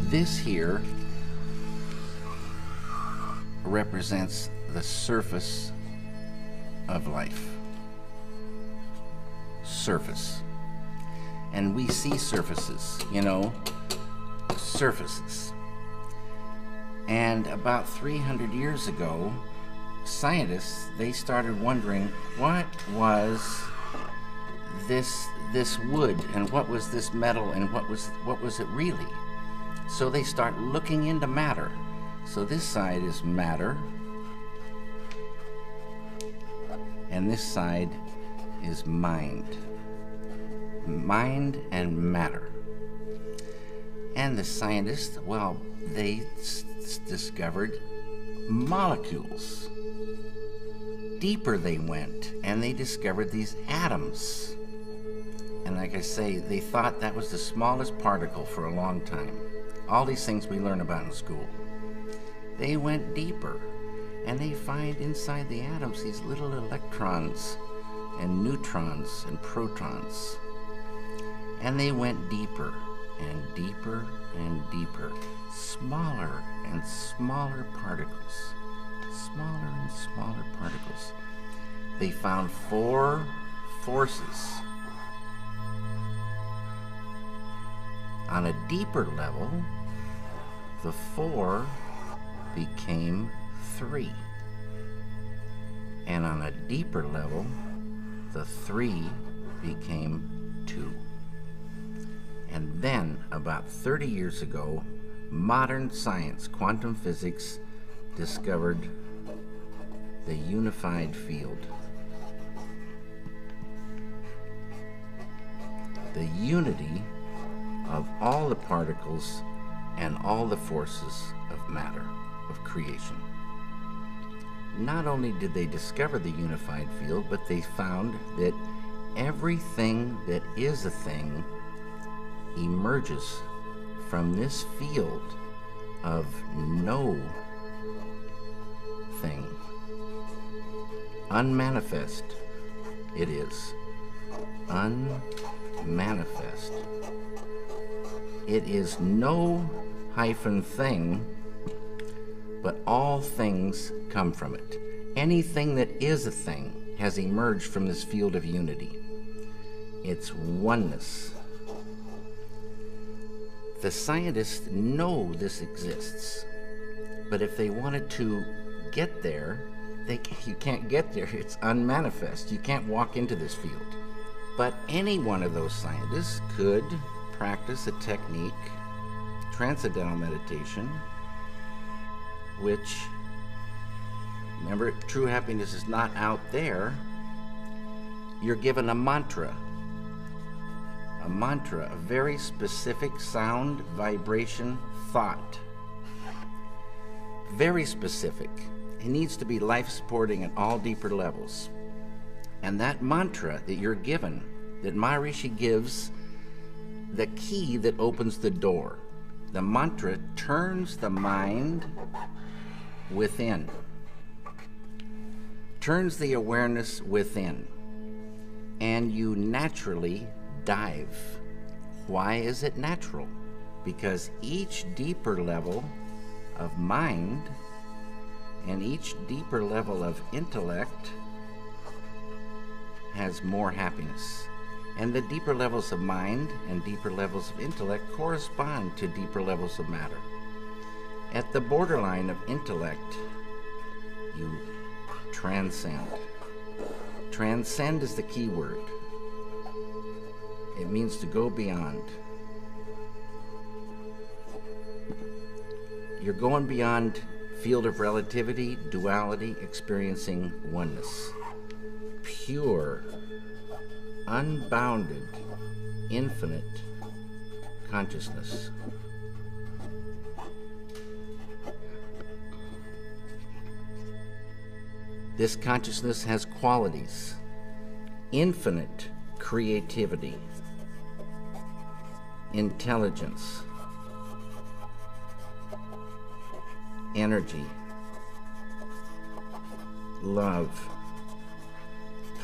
This here represents the surface of life. Surface. And we see surfaces, you know, surfaces. And about 300 years ago, scientists, they started wondering what was this wood, and what was this metal, and what was it really? So they start looking into matter. So this side is matter, and this side is mind. Mind and matter. And the scientists, well, they discovered molecules. Deeper they went, and they discovered these atoms. And like I say, they thought that was the smallest particle for a long time. All these things we learn about in school. They went deeper, and they find inside the atoms these little electrons and neutrons and protons. And they went deeper and deeper and deeper, smaller and smaller particles, smaller and smaller particles. They found 4 forces. On a deeper level, the 4 became 3. And on a deeper level, the 3 became 2. And then, about 30 years ago, modern science, quantum physics, discovered the unified field. The unity of all the particles and all the forces of matter, of creation. Not only did they discover the unified field, but they found that everything that is a thing emerges from this field of no thing. Unmanifest it is. Unmanifest. It is no hyphen thing, but all things come from it. Anything that is a thing has emerged from this field of unity. It's oneness. The scientists know this exists, but if they wanted to get there, you can't get there. It's unmanifest. You can't walk into this field. But any one of those scientists could practice a technique, transcendental meditation, which, remember, true happiness is not out there. You're given a mantra, a very specific sound, vibration, thought. Very specific. It needs to be life-supporting at all deeper levels. And that mantra that you're given, that Maharishi gives, the key that opens the door. The mantra turns the mind within, turns the awareness within, and you naturally dive. Why is it natural? Because each deeper level of mind and each deeper level of intellect has more happiness. And the deeper levels of mind and deeper levels of intellect correspond to deeper levels of matter. At the borderline of intellect, you transcend. Transcend is the key word. It means to go beyond. You're going beyond field of relativity, duality, experiencing oneness. Pure, unbounded, infinite consciousness. This consciousness has qualities: infinite creativity, intelligence, energy, love,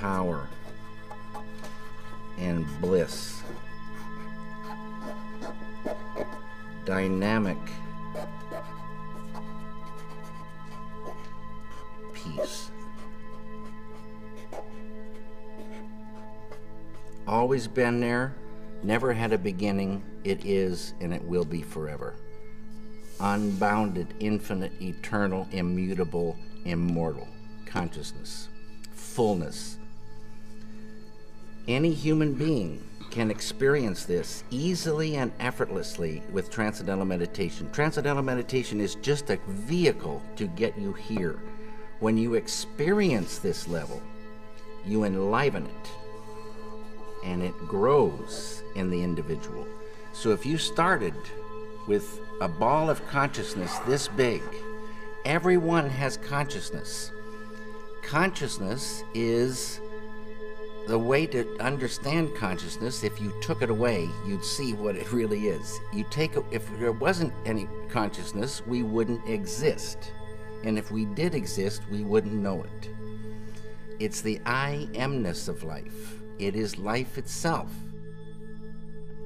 power, and bliss. dynamic peace. Always been there, never had a beginning, it is and it will be forever. Unbounded, infinite, eternal, immutable, immortal consciousness, fullness. Any human being can experience this easily and effortlessly with transcendental meditation. Transcendental meditation is just a vehicle to get you here. When you experience this level, you enliven it, and it grows in the individual. So if you started with a ball of consciousness this big, everyone has consciousness. Consciousness is the way to understand consciousness. If you took it away, you'd see what it really is. If there wasn't any consciousness, we wouldn't exist. And if we did exist, we wouldn't know it. It's the I amness of life. It is life itself.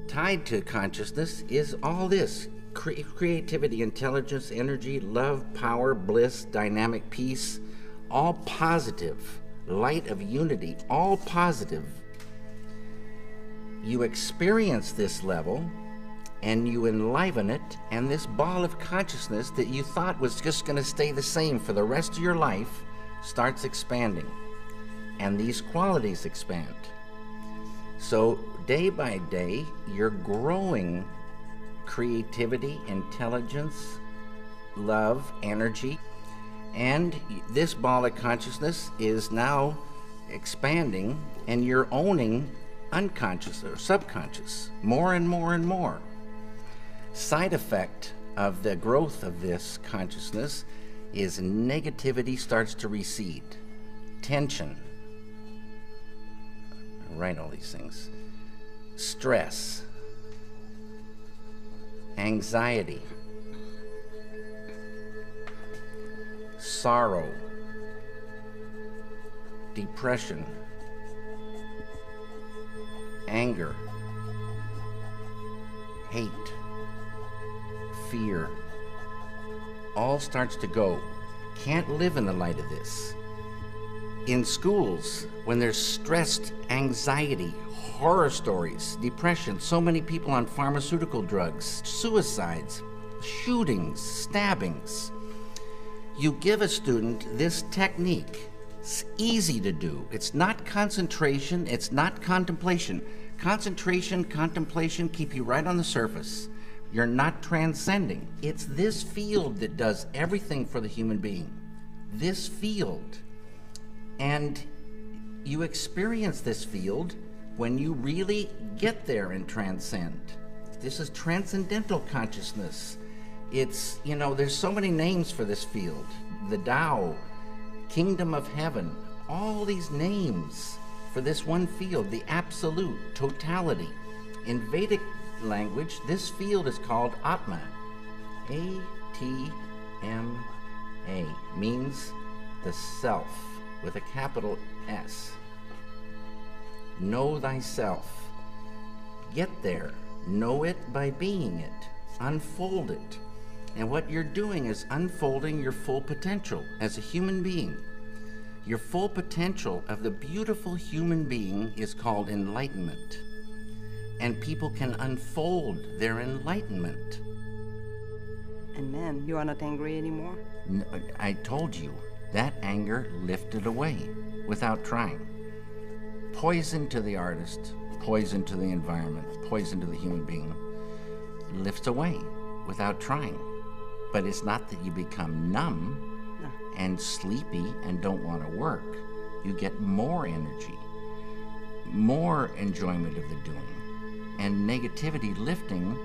Tied to consciousness is all this: creativity, intelligence, energy, love, power, bliss, dynamic peace, all positive, light of unity, all positive. You experience this level and you enliven it, and this ball of consciousness that you thought was just going to stay the same for the rest of your life starts expanding, and these qualities expand. So day by day, you're growing creativity, intelligence, love, energy, and this ball of consciousness is now expanding, and you're owning unconscious or subconscious more and more and more. Side effect of the growth of this consciousness is negativity starts to recede, tension, write all these things, stress, anxiety, sorrow, depression, anger, hate, fear, all starts to go. Can't live in the light of this. In schools, when there's stressed anxiety, horror stories, depression, so many people on pharmaceutical drugs, suicides, shootings, stabbings, you give a student this technique. It's easy to do. It's not concentration, it's not contemplation. Concentration, contemplation keep you right on the surface. You're not transcending. It's this field that does everything for the human being. This field. And you experience this field when you really get there and transcend. This is transcendental consciousness. It's, there's so many names for this field. The Tao, Kingdom of Heaven, all these names for this one field, the absolute, totality. In Vedic language, this field is called Atma. A-T-M-A, means the self with a capital S. Know thyself. Get there. Know it by being it. Unfold it. And what you're doing is unfolding your full potential as a human being. Your full potential of the beautiful human being is called enlightenment. And people can unfold their enlightenment. And man, you are not angry anymore? No, I told you, that anger lifted away without trying. Poison to the artist, poison to the environment, poison to the human being, lifts away without trying. But it's not that you become numb and sleepy and don't want to work. You get more energy, more enjoyment of the doing. And negativity lifting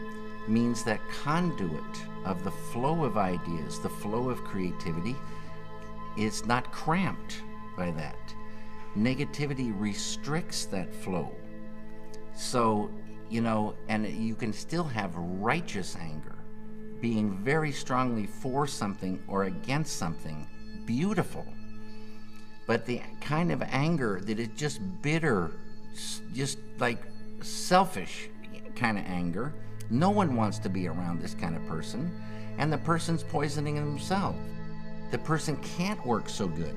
means that conduit of the flow of ideas, the flow of creativity, is not cramped by that. Negativity restricts that flow. So, and you can still have righteous anger, being very strongly for something or against something, beautiful. But the kind of anger that is just bitter, just like selfish kind of anger, No one wants to be around this kind of person, and the person's poisoning themselves. The person can't work so good.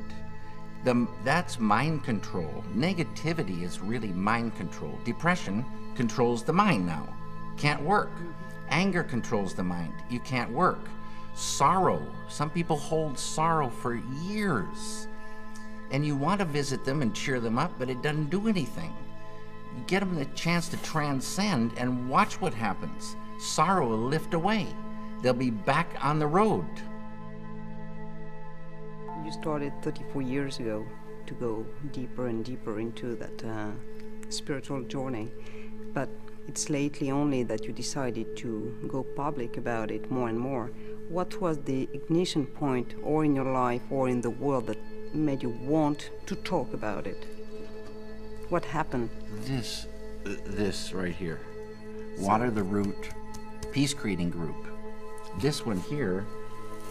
That's mind control. Negativity is really mind control. Depression controls the mind now. Can't work. Anger controls the mind. You can't work. Sorrow. Some people hold sorrow for years. And you want to visit them and cheer them up, but it doesn't do anything. You get them the chance to transcend and watch what happens. Sorrow will lift away. They'll be back on the road. You started 34 years ago to go deeper and deeper into that spiritual journey, but it's lately only that you decided to go public about it more and more. What was the ignition point, or in your life or in the world, that made you want to talk about it? What happened? This right here. Water the Root Peace Creating Group. This one here,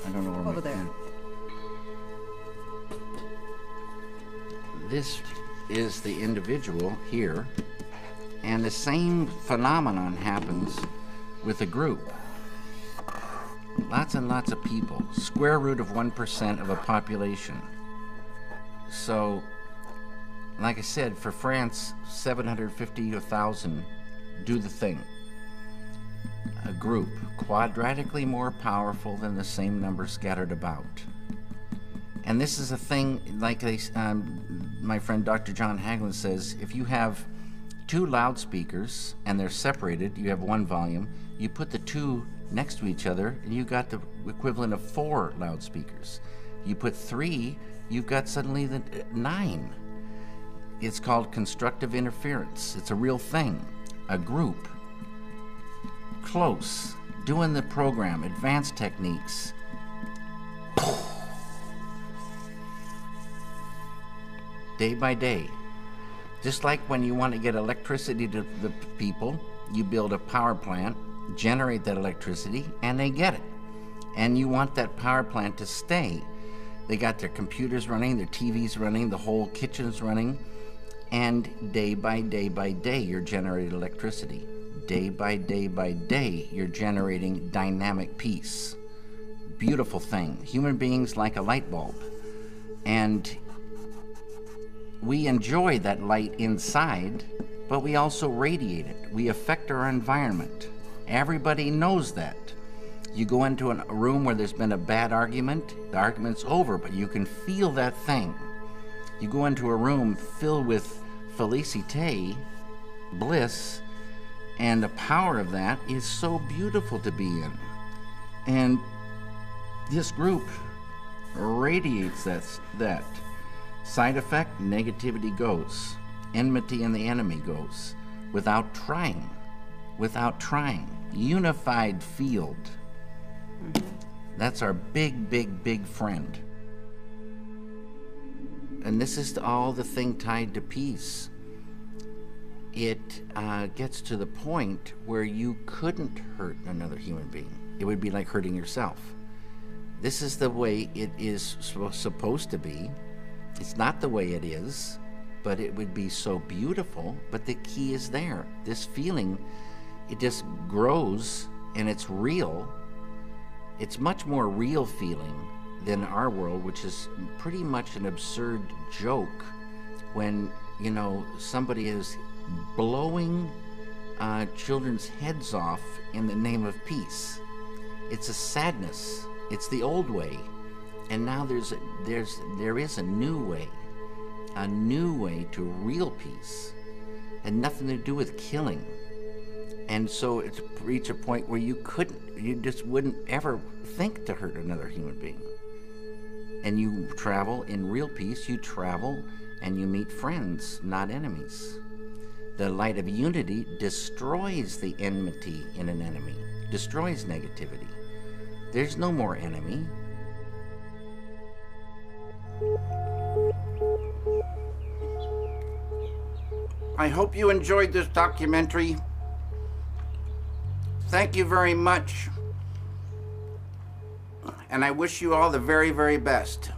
I don't know where over there. This is the individual here, and the same phenomenon happens with a group. Lots and lots of people, square root of 1% of a population. So, like I said, for France, 750 to 1,000 do the thing. A group, quadratically more powerful than the same number scattered about. And this is a thing, like my friend Dr. John Hagelin says, if you have two loudspeakers and they're separated, you have one volume, you put the two next to each other and you got the equivalent of 4 loudspeakers. You put 3, you've got suddenly the 9. It's called constructive interference. It's a real thing. A group, close, doing the program, advanced techniques. Day by day. Just like when you want to get electricity to the people, you build a power plant, generate that electricity, and they get it. And you want that power plant to stay. They got their computers running, their TVs running, the whole kitchen's running, and day by day by day, you're generating electricity. Day by day by day, you're generating dynamic peace. Beautiful thing. Human beings like a light bulb. And we enjoy that light inside, but we also radiate it. We affect our environment. Everybody knows that. You go into a room where there's been a bad argument, the argument's over, but you can feel that thing. You go into a room filled with felicite, bliss, and the power of that is so beautiful to be in. And this group radiates that. Side effect, negativity goes. Enmity and the enemy goes. Without trying. Without trying. Unified field. That's our big, big, big friend. And this is all the thing tied to peace. It gets to the point where you couldn't hurt another human being. It would be like hurting yourself. This is the way it is supposed to be. It's not the way it is, but it would be so beautiful. But the key is there. This feeling, it just grows and it's real. It's much more real feeling than our world, which is pretty much an absurd joke when, you know, somebody is blowing children's heads off in the name of peace. It's a sadness. It's the old way. And now there is a new way to real peace, and nothing to do with killing. And so it's reached a point where you just wouldn't ever think to hurt another human being. And you travel in real peace, you travel and you meet friends, not enemies. The light of unity destroys the enmity in an enemy, destroys negativity. There's no more enemy. I hope you enjoyed this documentary. Thank you very much. And I wish you all the very, very best.